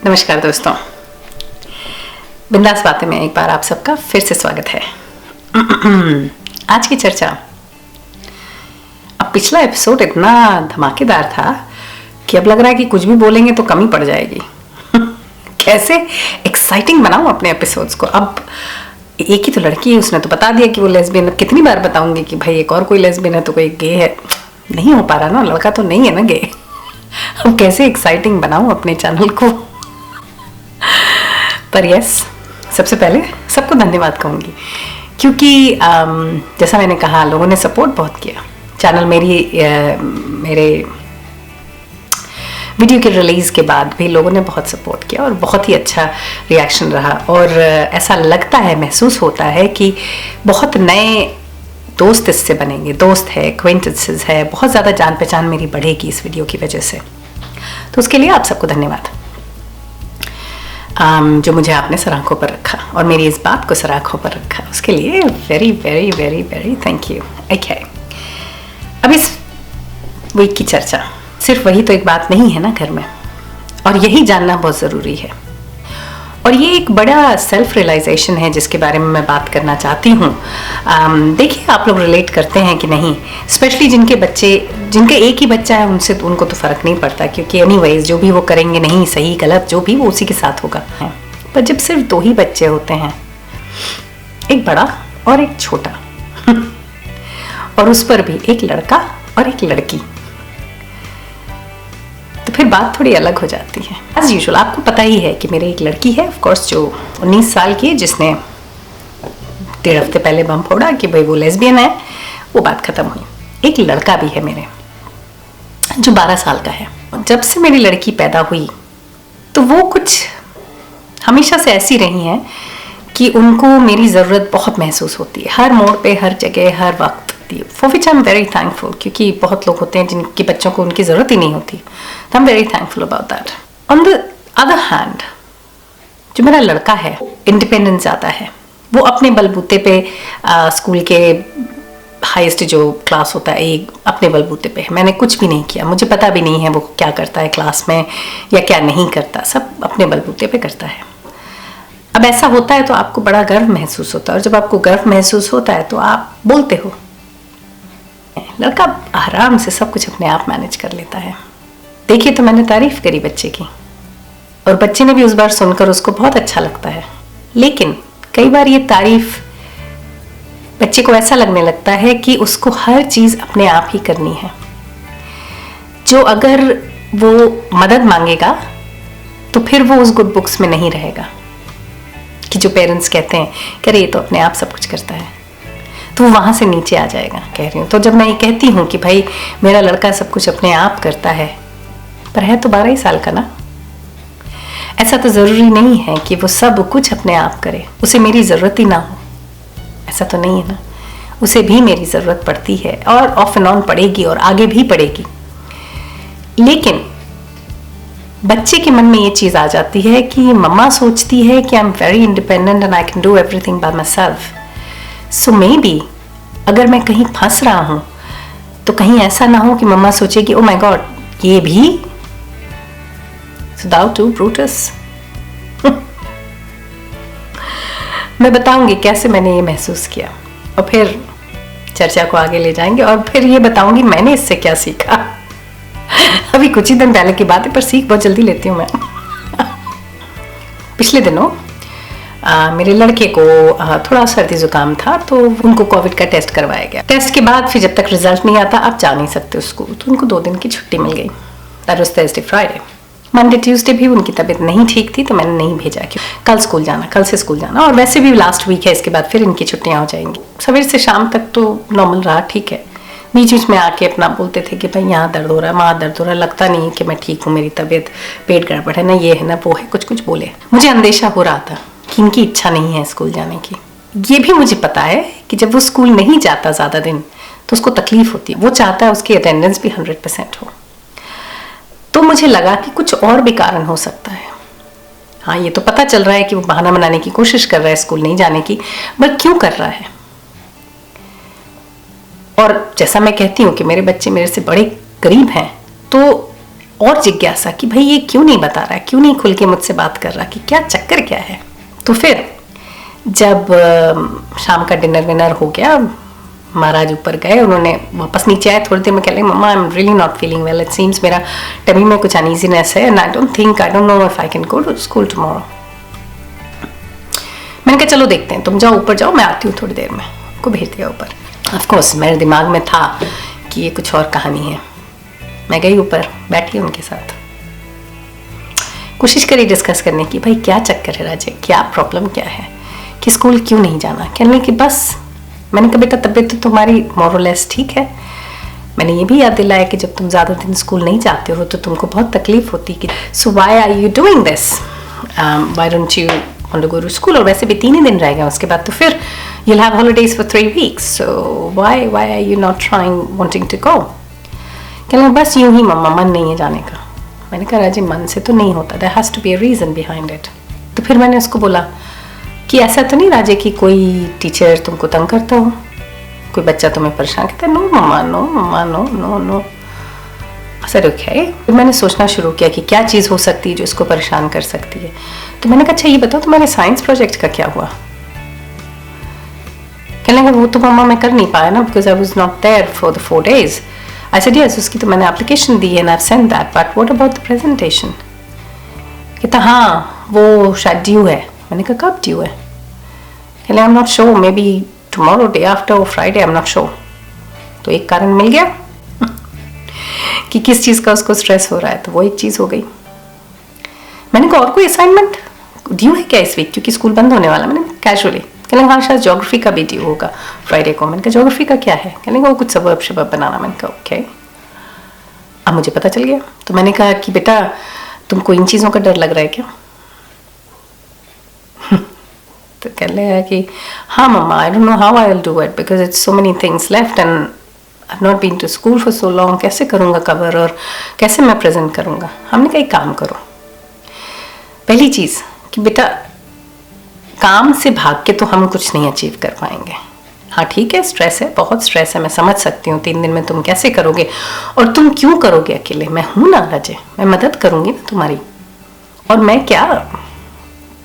नमस्कार दोस्तों, बिंदास बातें में एक बार आप सबका फिर से स्वागत है। आज की चर्चा, अब पिछला एपिसोड इतना धमाकेदार था कि अब लग रहा है कि कुछ भी बोलेंगे तो कमी पड़ जाएगी। कैसे एक्साइटिंग बनाऊं अपने एपिसोड्स को। अब एक ही तो लड़की है, उसने तो बता दिया कि वो लेस्बियन। कितनी बार बताऊंगी कि भाई एक और कोई लेस्बियन है तो कोई गे है। नहीं हो पा रहा ना, लड़का तो नहीं है ना गे। अब कैसे एक्साइटिंग बनाऊं अपने चैनल को। पर यस, सबसे पहले सबको धन्यवाद कहूँगी, क्योंकि जैसा मैंने कहा, लोगों ने सपोर्ट बहुत किया। चैनल मेरे वीडियो के रिलीज़ के बाद भी लोगों ने बहुत सपोर्ट किया और बहुत ही अच्छा रिएक्शन रहा। और ऐसा लगता है, महसूस होता है कि बहुत नए दोस्त इससे बनेंगे। दोस्त है, एक्वेंटेंसेस है, बहुत ज़्यादा जान पहचान मेरी बढ़ेगी इस वीडियो की वजह से। तो उसके लिए आप सबको धन्यवाद, जो मुझे आपने सराखों पर रखा और मेरी इस बात को सराखों पर रखा। उसके लिए very very very very thank you. Okay, अब इस वीक की चर्चा, सिर्फ वही तो एक बात नहीं है ना घर में, और यही जानना बहुत ज़रूरी है। और ये एक बड़ा सेल्फ रियलाइजेशन है जिसके बारे में मैं बात करना चाहती हूँ। देखिए, आप लोग रिलेट करते हैं कि नहीं, स्पेशली जिनके एक ही बच्चा है, उनको तो फ़र्क नहीं पड़ता, क्योंकि एनीवेज जो भी वो करेंगे, नहीं सही गलत जो भी, वो उसी के साथ होगा। पर जब सिर्फ 2 ही बच्चे होते हैं, एक बड़ा और एक छोटा, और उस पर भी एक लड़का और एक लड़की, तो फिर बात थोड़ी अलग हो जाती है। एज यूजुअल आपको पता ही है कि मेरी एक लड़की है, ऑफ कोर्स, जो 19 साल की है, जिसने 1.5 हफ्ते पहले बम फोड़ा कि भाई वो लेस्बियन है। वो बात खत्म हुई। एक लड़का भी है मेरे, जो 12 साल का है। जब से मेरी लड़की पैदा हुई तो वो कुछ हमेशा से ऐसी रही हैं कि उनको मेरी ज़रूरत बहुत महसूस होती है, हर मोड़ पे, हर जगह, हर वक्त। For which I am very thankful, क्योंकि बहुत लोग होते हैं जिनके बच्चों को उनकी ज़रूरत ही नहीं होती। तो I am very thankful about that. On the other hand, जो मेरा लड़का है, इंडिपेंडेंस ज़्यादा है। वो अपने बलबूते पे स्कूल के हाईएस्ट जो क्लास होता है, एक अपने बलबूते पे है। मैंने कुछ भी नहीं किया, मुझे पता भी नहीं है वो क्या करता है क्लास में या क्या नहीं करता। सब अपने बलबूते पे करता है। अब ऐसा होता है तो आपको बड़ा गर्व महसूस होता है, और जब आपको गर्व महसूस होता है तो आप बोलते हो। लड़का आराम से सब कुछ अपने आप मैनेज कर लेता है। देखिए, तो मैंने तारीफ करी बच्चे की, और बच्चे ने भी उस बार सुनकर उसको बहुत अच्छा लगता है। लेकिन कई बार ये तारीफ बच्चे को ऐसा लगने लगता है कि उसको हर चीज़ अपने आप ही करनी है। जो अगर वो मदद मांगेगा तो फिर वो उस गुड बुक्स में नहीं रहेगा, कि जो पेरेंट्स कहते हैं कि अरे ये तो अपने आप सब कुछ करता है, तो वो वहाँ से नीचे आ जाएगा, कह रही हूँ। तो जब मैं ये कहती हूँ कि भाई मेरा लड़का सब कुछ अपने आप करता है, पर है तो 12 ही साल का ना, ऐसा तो ज़रूरी नहीं है कि वो सब कुछ अपने आप करे, उसे मेरी ज़रूरत ही ना हो, ऐसा तो नहीं है ना। उसे भी मेरी ज़रूरत पड़ती है, और ऑफ एंड ऑन पड़ेगी, और आगे भी पड़ेगी। लेकिन बच्चे के मन में ये चीज़ आ जाती है कि मम्मा सोचती है कि I am very independent and I can do everything by my self. So may be अगर मैं कहीं फंस रहा हूँ तो कहीं ऐसा ना हो कि मम्मा सोचेगी ओ माय गॉड, ये भी दाउ टू ब्रूटस। मैं बताऊंगी कैसे मैंने ये महसूस किया, और फिर चर्चा को आगे ले जाएंगे, और फिर ये बताऊंगी मैंने इससे क्या सीखा। अभी कुछ ही दिन पहले की बात है, पर सीख बहुत जल्दी लेती हूँ मैं। पिछले दिनों मेरे लड़के को थोड़ा सर्दी जुकाम था, तो उनको कोविड का टेस्ट करवाया गया। टेस्ट के बाद फिर जब तक रिजल्ट नहीं आता आप जा नहीं सकते स्कूल, तो उनको 2 दिन की छुट्टी मिल गई। That was Thursday Friday. Monday Tuesday भी उनकी तबीयत नहीं ठीक थी, तो मैंने नहीं भेजा कि कल से स्कूल जाना, और वैसे भी लास्ट वीक है, इसके बाद फिर इनकी छुट्टियाँ हो जाएंगी। सवेरे से शाम तक तो नॉर्मल रहा, ठीक है। बीच बीच में आके अपना बोलते थे कि भाई यहाँ दर्द हो रहा है, वहाँ दर्द हो रहा है, लगता नहीं कि मैं ठीक हूँ, मेरी तबीयत, पेट गड़बड़ है ना, ये है ना, वो है, कुछ बोले। मुझे अंदेशा हो रहा था कि इनकी इच्छा नहीं है स्कूल जाने की। ये भी मुझे पता है कि जब वो स्कूल नहीं जाता ज़्यादा दिन तो उसको तकलीफ होती है। वो चाहता है उसकी अटेंडेंस भी 100% हो। तो मुझे लगा कि कुछ और भी कारण हो सकता है। हाँ, ये तो पता चल रहा है कि वो बहाना बनाने की कोशिश कर रहा है स्कूल नहीं जाने की, बट क्यों कर रहा है? और जैसा मैं कहती हूँ कि मेरे बच्चे मेरे से बड़े करीब हैं तो और जिज्ञासा कि भाई ये क्यों नहीं बता रहा है, क्यों नहीं खुल के मुझसे बात कर रहा, कि क्या चक्कर क्या है। तो फिर जब शाम का डिनर विनर हो गया, महाराज ऊपर गए, उन्होंने वापस नीचे आए, थोड़ी देर में कह रहे mama I am really not feeling well, it seems मेरा टमी में कुछ अनईजीनेस है and I don't know if I can go to school tomorrow. मैंने कहा चलो देखते हैं, तुम जाओ ऊपर जाओ, मैं आती हूँ थोड़ी देर में। उनको भेज दिया ऊपर। ऑफ कोर्स मेरे दिमाग में था कि ये कुछ और कहानी है। मैं गई ऊपर, बैठी उनके साथ, कोशिश करी डिस्कस करने की, भाई क्या चक्कर है राजे, क्या प्रॉब्लम क्या है, कि स्कूल क्यों नहीं जाना। कहने कि बस, मैंने कहा बेटा तबीयत तो तुम्हारी मोरलेस ठीक है। मैंने ये भी याद दिलाया कि जब तुम ज़्यादा दिन स्कूल नहीं जाते हो तो तुमको बहुत तकलीफ होती कि so why are you doing this, why don't you want to go to school. और वैसे भी 3 ही दिन रह गए, उसके बाद तो फिर you'll have holidays for 3 weeks, so why are you not wanting to go? कहने बस यूं ही मम्मा, मन नहीं है जाने का। मैंने कहा राजी मन से तो नहीं होता, there has to be a reason behind it। तो फिर मैंने उसको बोला कि ऐसा तो नहीं राजे कि कोई टीचर तुमको तंग करता हो, कोई बच्चा तुम्हें परेशान करता है। No mama, no mama, no no no. Sir okay. फिर मैंने सोचना शुरू किया कि क्या चीज़ हो सकती है जो इसको परेशान कर सकती है। तो मैंने कहा अच्छा ये बताओ तुम्हारे साइंस प्रोजेक्ट का क्या हुआ। कहने लगा वो तो मम्मा मैं कर नहीं पाया ना, because I was not there for the 4 days। I said yes, उसकी तो मैंने एप्लीकेशन दी and I have sent that, but what about the presentation. कहता हाँ वो शायद ड्यू है। मैंने कहा कब ड्यू है। कहले I am not sure, may be tomorrow, day after और Friday, I am not sure. तो एक कारण मिल गया कि किस चीज़ का उसको स्ट्रेस हो रहा है, तो वो एक चीज़ हो गई। मैंने कहा और कोई असाइनमेंट ड्यू है क्या इस वीक, क्योंकि स्कूल बंद होने वाला। मैंने कैजुअली कहने हाँ शायद ज्योग्राफी का भी ड्यू होगा फ्राइडे को। मैंने कहा ज्योग्राफी का क्या है। कहने वो कुछ सबब शबब बनाना। मैंने कहा ओके। अब मुझे पता चल गया। तो मैंने कहा कि बेटा तुमको इन चीज़ों का डर लग रहा है क्या। तो कहने लगा कि हाँ mama, I don't know how I will do it because it's so many things left and I have not been to school for so long. कैसे करूँगा कवर और कैसे मैं प्रेजेंट करूँगा। हमने कहा एक काम करो, पहली चीज़ कि बेटा काम से भाग के तो हम कुछ नहीं अचीव कर पाएंगे। हाँ ठीक है, स्ट्रेस है, बहुत स्ट्रेस है, मैं समझ सकती हूँ। 3 दिन में तुम कैसे करोगे, और तुम क्यों करोगे अकेले। मैं हूँ ना राजे, मैं मदद करूँगी ना तुम्हारी। और मैं क्या,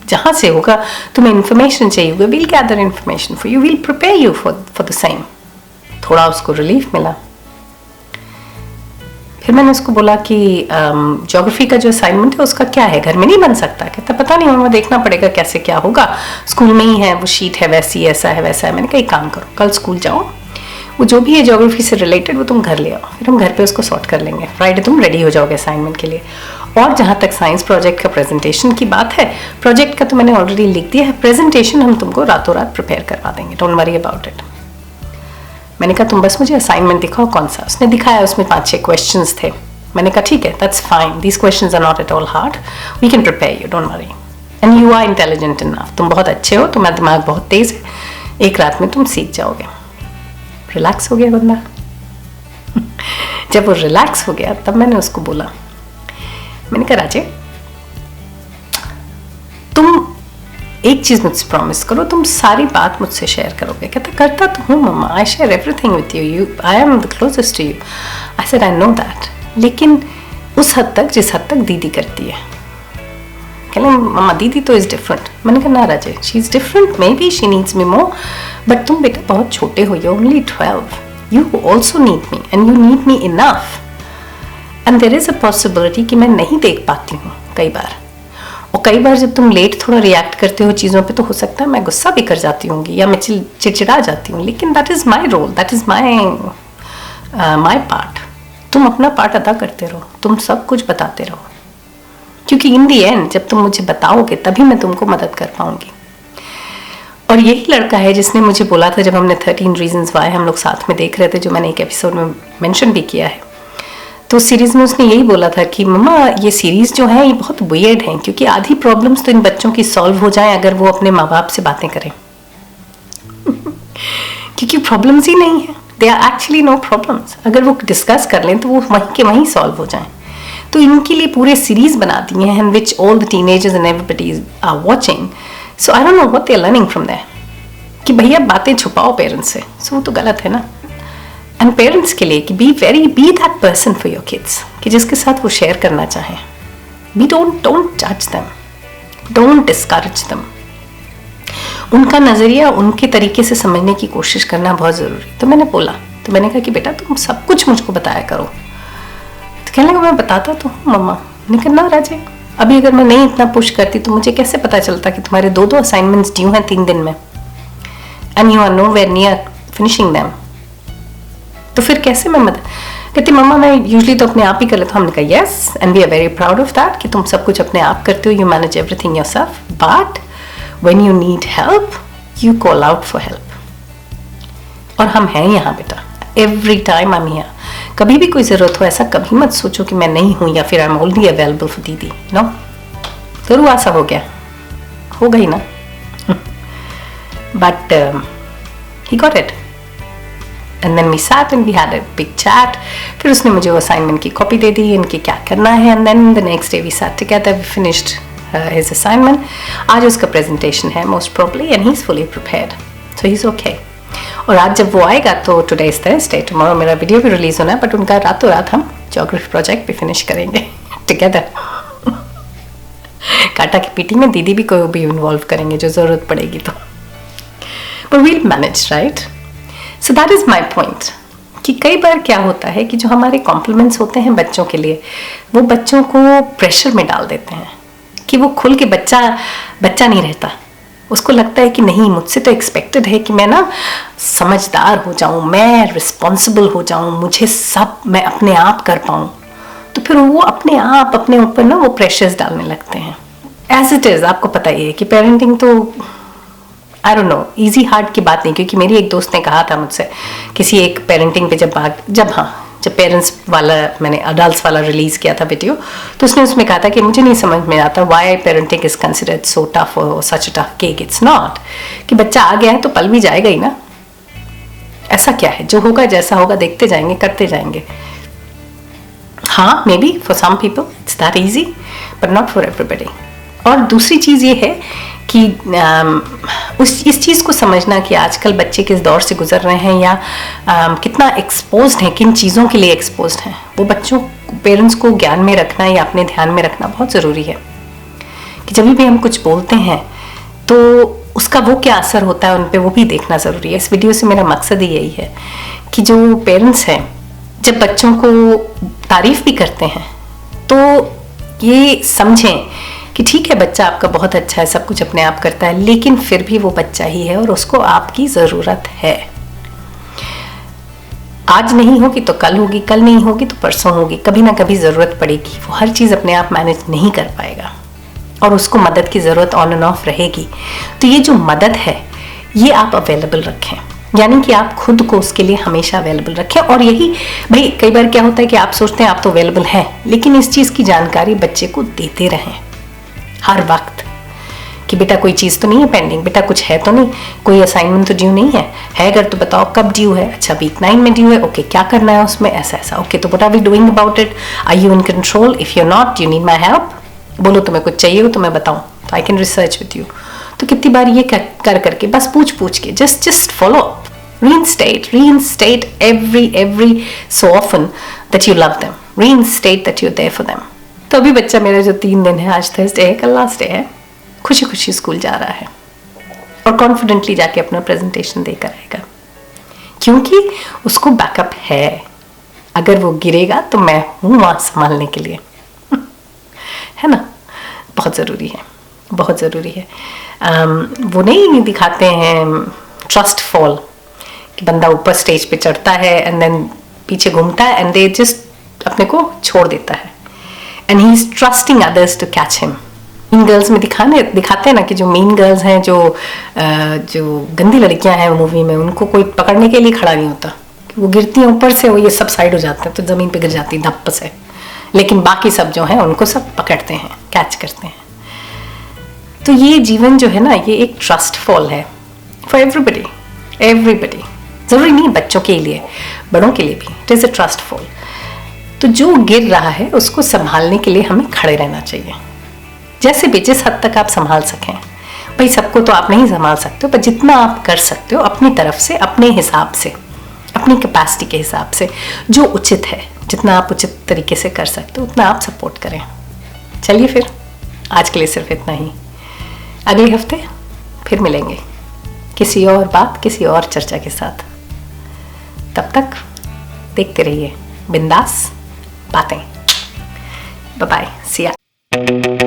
जहाँ से होगा तुम्हें इन्फॉर्मेशन चाहिए होगा, we'll gather information for you, we'll prepare you for the same. थोड़ा उसको रिलीफ मिला। फिर मैंने उसको बोला कि ज्योग्राफी का जो असाइनमेंट है उसका क्या है, घर में नहीं बन सकता। कहता पता नहीं मम्मा, देखना पड़ेगा कैसे क्या होगा, स्कूल में ही है वो शीट है वैसी, ऐसा है वैसा है। मैंने कहा एक काम करो, कल स्कूल जाओ, वो जो भी है ज्योग्राफी से रिलेटेड वो तुम घर ले आओ, फिर हम घर पे उसको सॉर्ट कर लेंगे। फ्राइडे तुम रेडी हो जाओगे असाइनमेंट के लिए। और जहाँ तक साइंस प्रोजेक्ट का प्रेजेंटेशन की बात है, प्रोजेक्ट का तो मैंने ऑलरेडी लिख दिया है, प्रेजेंटेशन हम तुमको रातों रात प्रिपेयर करवा देंगे, डोंट वरी अबाउट इट। मैंने कहा तुम बस मुझे असाइनमेंट दिखाओ कौन सा। उसने दिखाया, उसमें 5-6 क्वेश्चंस थे। मैंने कहा ठीक है, that's fine, these questions are not at all hard, we can prepare you, don't worry, and you are intelligent enough, तुम बहुत अच्छे हो, तुम्हारा दिमाग बहुत तेज है, एक रात में तुम सीख जाओगे। रिलैक्स हो गया बंदा। जब वो रिलैक्स हो गया तब मैंने उसको बोला, मैंने कहा राजे तुम एक चीज मुझसे प्रॉमिस करो, तुम सारी बात मुझसे शेयर करोगे। कहता करता तो हूँ mama, I share everything with you, I am the closest to you. I said I know that, लेकिन उस हद तक जिस हद तक दीदी करती है। कहने मम्मा दीदी तो इज डिफरेंट। मैंने कहा ना Raje, she is different, may be she needs me more, but तुम बेटा बहुत छोटे हो, you only 12, you also need me and you need me enough, and there is a possibility कि मैं नहीं देख पाती हूँ कई बार। और कई बार जब तुम लेट थोड़ा रिएक्ट करते हो चीज़ों पे, तो हो सकता है मैं गुस्सा भी कर जाती होंगी या मैं चिड़चिड़ा जाती हूँ, लेकिन that is my role, that is my part. तुम अपना पार्ट अदा करते रहो, तुम सब कुछ बताते रहो, क्योंकि इन दी एंड जब तुम मुझे बताओगे तभी मैं तुमको मदद कर पाऊंगी। और यही लड़का है जिसने मुझे बोला था, जब हमने 13 रीजन्स वाई हम लोग साथ में देख रहे थे, जो मैंने एक एपिसोड में मेंशन भी किया है, तो सीरीज में उसने यही बोला था कि मम्मा ये सीरीज जो है ये बहुत वियर्ड है, क्योंकि आधी प्रॉब्लम्स तो इन बच्चों की सॉल्व हो जाएं अगर वो अपने माँ बाप से बातें करें। क्योंकि प्रॉब्लम्स ही नहीं है, they are actually no problems, अगर वो डिस्कस कर लें तो वो वहीं के वहीं सॉल्व हो जाएं। तो इनके लिए पूरे सीरीज बना दिए हैं, in which all the teenagers and everybody are watching, so I don't know what they are learning from there, कि भैया बातें छुपाओ पेरेंट्स से, सो वो तो गलत है ना। एंड पेरेंट्स के लिए कि be that person for your kids, कि जिसके साथ वो शेयर करना चाहें. डोंट जज देम, डोंट डिस्करेज देम. उनका नजरिया उनके तरीके से समझने की कोशिश करना बहुत जरूरी. तो मैंने बोला, तो मैंने कहा कि बेटा तुम सब कुछ मुझको बताया करो. तो कहने लगा मैं बताता तो हूँ मम्मा. मैंने कहा ना राजे, अभी अगर मैं नहीं इतना पुश करती तो मुझे कैसे पता चलता कि तुम्हारे 2 असाइनमेंट्स ड्यू हैं 3 दिन में, and you are nowhere near finishing them. तो फिर कैसे मैं मदद. कहती मम्मा मैं यूजली तो अपने आप ही कर लेता हूँ. हमने कहा yes, and we are very proud of that कि तुम सब कुछ अपने आप करते हो, you manage everything yourself, but when you need help you call out for help. और हम हैं यहाँ बेटा, every time I am here. कभी भी कोई जरूरत हो ऐसा कभी मत सोचो कि मैं नहीं हूँ या फिर I am only available for दीदी. नो, जरूर ऐसा हो गया, हो गई ना. But he got it. And then we sat and we had a big chat. फिर उसने मुझे वो असाइनमेंट की कॉपी दे दी, इनकी क्या करना है. And then the next day we sat together, we finished his assignment. आज उसका प्रेजेंटेशन है most probably, and he is fully prepared, so he is okay. और आज जब वो आएगा तो टुडे इज थर्सडे, टुमारो मेरा वीडियो भी रिलीज होना है, बट उनका रातों रात हम ज्योग्राफी प्रोजेक्ट भी फिनिश करेंगे टुगेदर. काटा की पीटी में दीदी भी को भी इन्वॉल्व करेंगे जो जरूरत पड़ेगी तो. But we'll manage, right. So that is my point कि कई बार क्या होता है कि जो हमारे कॉम्प्लीमेंट्स होते हैं बच्चों के लिए, वो बच्चों को प्रेशर में डाल देते हैं कि वो खुल के बच्चा नहीं रहता. उसको लगता है कि नहीं, मुझसे तो एक्सपेक्टेड है कि मैं ना समझदार हो जाऊं, मैं रिस्पॉन्सिबल हो जाऊं, मुझे सब मैं अपने आप कर पाऊं. तो फिर वो अपने आप अपने ऊपर ना वो प्रेशर्स डालने लगते हैं. एज इट इज आपको पता ही है कि पेरेंटिंग तो आई डोंट नो, इजी हार्ड की बात नहीं. क्योंकि मेरी एक दोस्त ने कहा था मुझसे किसी एक पेरेंटिंग पे जब पेरेंट्स वाला मैंने अडल्ट्स वाला रिलीज किया था वीडियो, तो उसने उसमें कहा था कि मुझे नहीं समझ में आता why parenting is considered so tough और सच टफ केक. इट्स नॉट कि बच्चा आ गया है तो पल भी जाएगा ही ना. ऐसा क्या है, जो होगा जैसा होगा देखते जाएंगे, करते जाएंगे. हाँ, maybe for some people it's that easy, but not for everybody. और दूसरी चीज़ ये है कि इस चीज़ को समझना कि आजकल बच्चे किस दौर से गुजर रहे हैं या कितना एक्सपोज्ड हैं, किन चीज़ों के लिए एक्सपोज्ड हैं, वो बच्चों पेरेंट्स को ज्ञान में रखना या अपने ध्यान में रखना बहुत ज़रूरी है. कि जब भी हम कुछ बोलते हैं तो उसका वो क्या असर होता है उन पर, वो भी देखना ज़रूरी है. इस वीडियो से मेरा मकसद ही यही है कि जो पेरेंट्स हैं जब बच्चों को तारीफ़ भी करते हैं तो ये समझें कि ठीक है बच्चा आपका बहुत अच्छा है, सब कुछ अपने आप करता है, लेकिन फिर भी वो बच्चा ही है और उसको आपकी ज़रूरत है. आज नहीं होगी तो कल होगी, कल नहीं होगी तो परसों होगी, कभी ना कभी ज़रूरत पड़ेगी. वो हर चीज़ अपने आप मैनेज नहीं कर पाएगा और उसको मदद की ज़रूरत ऑन एंड ऑफ रहेगी. तो ये जो मदद है ये आप अवेलेबल रखें, यानी कि आप खुद को उसके लिए हमेशा अवेलेबल रखें. और यही भाई कई बार क्या होता है कि आप सोचते हैं आप तो अवेलेबल हैं, लेकिन इस चीज़ की जानकारी बच्चे को देते रहें हर वक्त कि बेटा कोई चीज़ तो नहीं है पेंडिंग, बेटा कुछ है तो नहीं, कोई असाइनमेंट तो ड्यू नहीं है अगर तो बताओ कब ड्यू है. अच्छा वीक 9 में ड्यू है, ओके क्या करना है उसमें, ऐसा ऐसा, ओके तो what are we doing about it, are you in control, if you not you need my help, बोलो तुम्हें कुछ चाहिए हो तो मैं बताऊँ तो I can research with you. तो कितनी बार ये कर करके बस पूछ के just follow up, reinstate every so often that you love them, reinstate that you're there for them. तो अभी बच्चा मेरा जो 3 दिन है, आज थर्सडे है, कल लास्ट डे है, खुशी खुशी स्कूल जा रहा है और कॉन्फिडेंटली जाके अपना प्रेजेंटेशन देकर आएगा क्योंकि उसको बैकअप है. अगर वो गिरेगा तो मैं हूँ वहाँ संभालने के लिए, है ना. बहुत ज़रूरी है, बहुत ज़रूरी है. वो नहीं दिखाते हैं ट्रस्ट फॉल कि बंदा ऊपर स्टेज पे चढ़ता है एंड देन पीछे घूमता है एंड दे जस्ट अपने को छोड़ देता है and he is trusting others to catch him. Mean girls में दिखाते हैं ना कि जो मीन गर्ल्स हैं, जो गंदी लड़कियां हैं मूवी में, उनको कोई पकड़ने के लिए खड़ा नहीं होता. वो गिरती हैं ऊपर से, वो ये सब साइड हो जाते हैं तो ज़मीन पे गिर जाती धप्प से, लेकिन बाकी सब जो हैं उनको सब पकड़ते हैं, कैच करते हैं. तो ये जीवन जो है ना, ये एक ट्रस्ट फॉल है फॉर एवरीबडी. ज़रूरी नहीं बच्चों के लिए, बड़ों के लिए भी it is a trust fall. तो जो गिर रहा है उसको संभालने के लिए हमें खड़े रहना चाहिए, जैसे भी जिस हद तक आप संभाल सकें. भाई सबको तो आप नहीं संभाल सकते हो, पर जितना आप कर सकते हो अपनी तरफ से, अपने हिसाब से, अपनी कैपेसिटी के हिसाब से जो उचित है, जितना आप उचित तरीके से कर सकते हो उतना आप सपोर्ट करें। चलिए फिर आज के लिए सिर्फ इतना ही। अगले हफ्ते फिर मिलेंगे किसी और बात, किसी और चर्चा के साथ। तब तक देखते रहिए बिंदास बातें। बाय बाय, सी या।